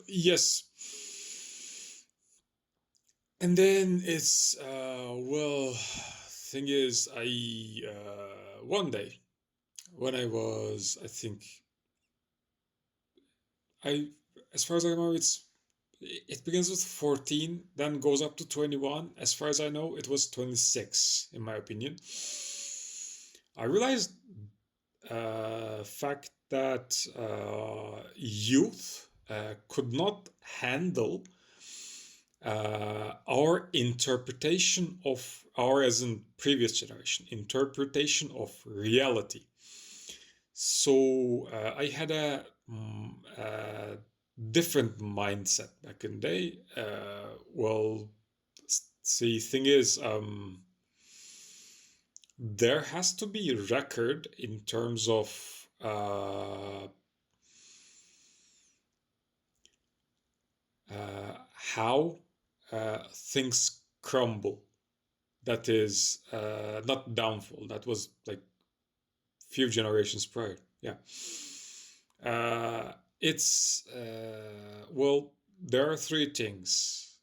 Yes. And then it's well, thing is, I one day when I was, I think, I as far as I know, it begins with 14, then goes up to 21. As far as I know, it was 26, in my opinion. I realized fact that youth could not handle our interpretation of our, as in previous generation, interpretation of reality. So I had a different mindset back in the day. Well, see, thing is, there has to be a record in terms of how things crumble. That is not downfall. That was like few generations prior. Yeah. It's well, there are three things.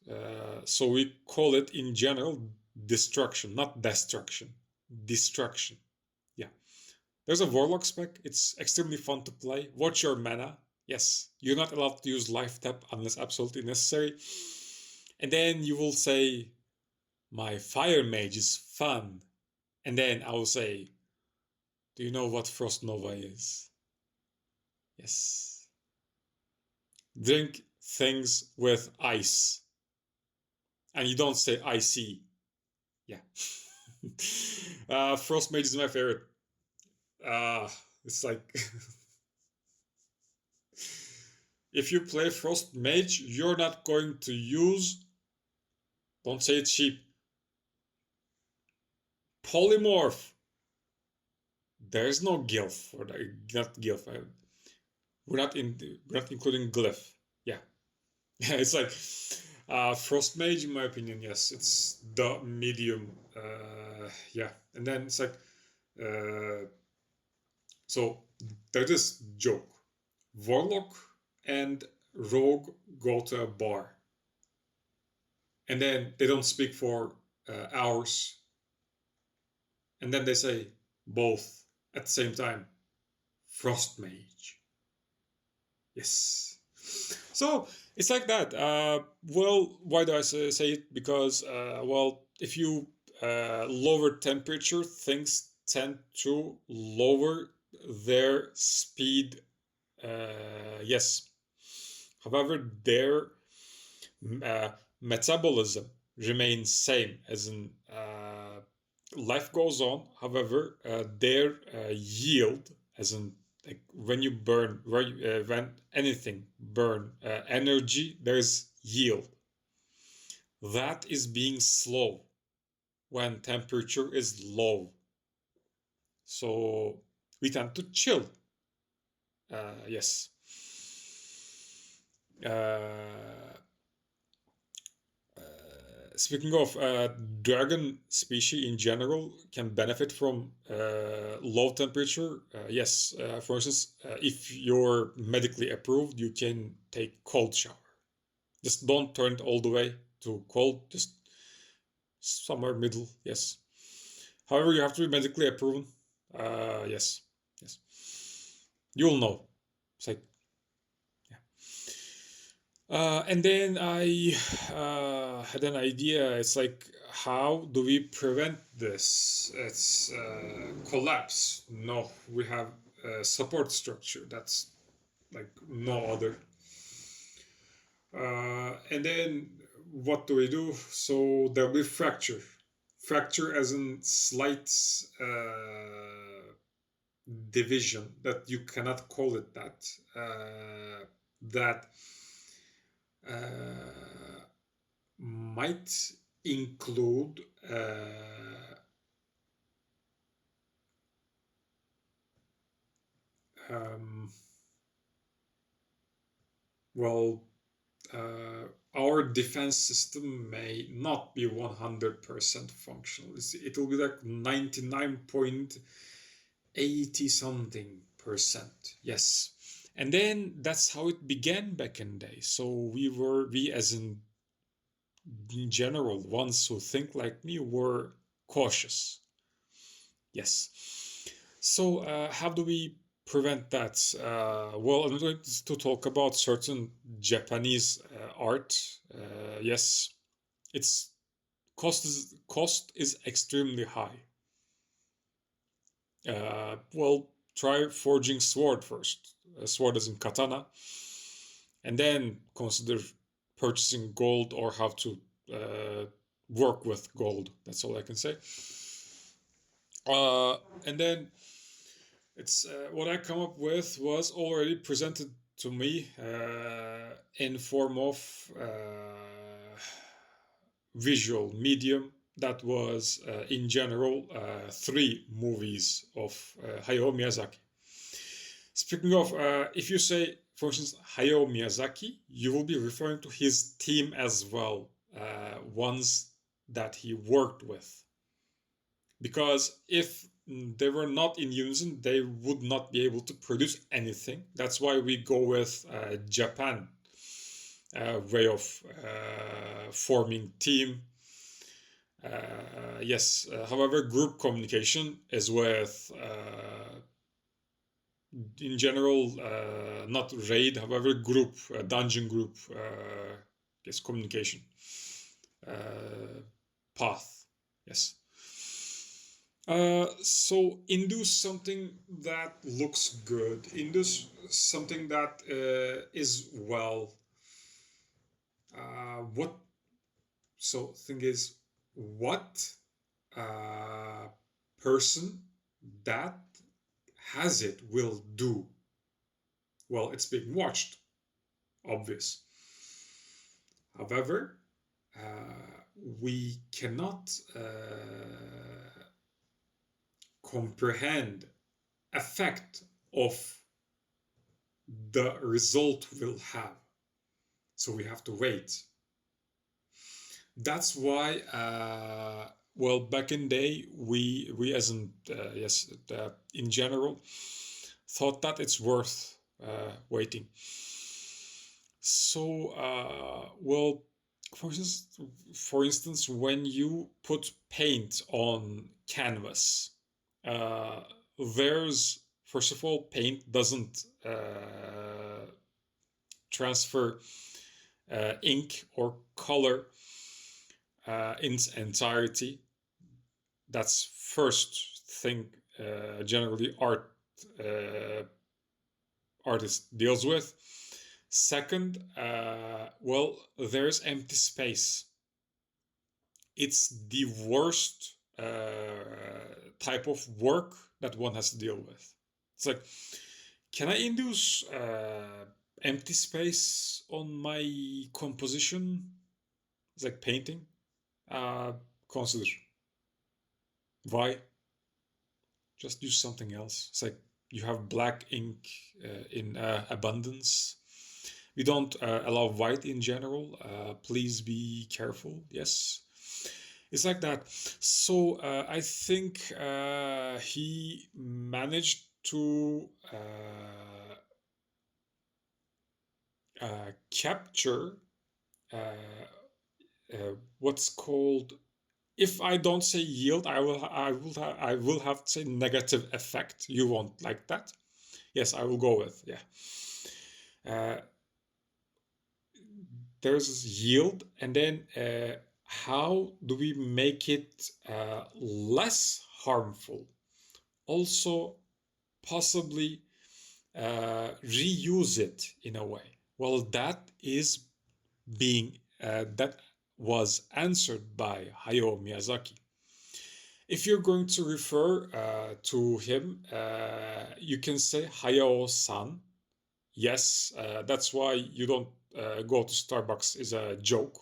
So we call it in general destruction, not destruction. Destruction. Yeah. There's a warlock spec. It's extremely fun to play. Watch your mana. Yes, you're not allowed to use life tap unless absolutely necessary. And then you will say, my fire mage is fun. And then I will say, do you know what Frost Nova is? Yes. Drink things with ice. And you don't say icy. Yeah. Frost Mage is my favorite. It's like if you play Frost Mage, you're not going to use, don't say it cheap, polymorph. There's no glyph for that. Not glyph. We're not including glyph. Yeah. Yeah, it's like Frost Mage, in my opinion, yes, it's the medium. Yeah, and then it's like, uh, so there's this joke: Warlock and Rogue go to a bar, and then they don't speak for hours, and then they say both at the same time, Frost Mage. Yes. So it's like that. Well, why do I say it? Because, well, if you lower temperature, things tend to lower their speed. Yes. However, their metabolism remains same, as in life goes on. However, their yield, as in like when you burn, when anything burn energy, there's yield. That is being slow when temperature is low. So we tend to chill. Yes. Uh, Speaking of dragon species in general can benefit from low temperature. Yes, for instance, if you're medically approved, you can take cold shower. Just don't turn it all the way to cold. Just somewhere middle. Yes. However, you have to be medically approved. Yes, yes. You'll know. It's like, yeah. And then I had an idea. It's like, how do we prevent this? It's collapse. No, we have a support structure. That's like no other. And then what do we do? So there'll be fracture. Fracture as in slight division that you cannot call it that. That might include um, well, our defense system may not be 100% functional. It will be like 99.80 something percent. Yes. And then that's how it began back in the day. So we as in general, ones who think like me were cautious. Yes. So how do we prevent that? Well, I'm going to talk about certain Japanese art. Yes, its cost is extremely high. Well, try forging sword first. A sword as in katana, and then consider purchasing gold or how to work with gold. That's all I can say. And then it's what I come up with was already presented to me in form of visual medium that was in general three movies of Hayao Miyazaki. Speaking of, if you say, for instance, Hayao Miyazaki, you will be referring to his team as well, ones that he worked with. Because if they were not in unison, they would not be able to produce anything. That's why we go with Japan way of forming team. Yes, however, group communication is with in general, not raid, however, group, dungeon group, yes, communication path. Yes. So induce something that looks good, induce something that is well. What? So thing is, what person that has it will do. Well, it's being watched, obvious. However, we cannot comprehend effect of the result will have. So we have to wait. That's why, well, back in day, we as in yes, in general, thought that it's worth waiting. So, well, for instance, when you put paint on canvas, uh, there's first of all, paint doesn't transfer ink or color in its entirety. That's first thing generally artist deals with. Second, well, there's empty space. It's the worst type of work that one has to deal with. It's like, can I induce empty space on my composition? It's like painting. Consider. Why? Just use something else. It's like you have black ink in abundance. We don't allow white in general. Please be careful. Yes. It's like that. So I think he managed to capture what's called, if I don't say yield, I will have to say negative effect. You won't like that. Yes, I will go with, yeah. There's yield, and then how do we make it less harmful? Also, possibly reuse it in a way. Well, that is being that was answered by Hayao Miyazaki. If you're going to refer to him, you can say Hayao-san. Yes, that's why you don't go to Starbucks is a joke.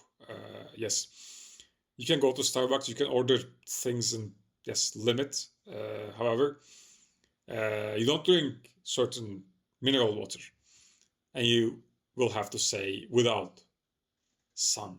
Yes, you can go to Starbucks, you can order things and yes, limit. However, you don't drink certain mineral water, and you will have to say without sun.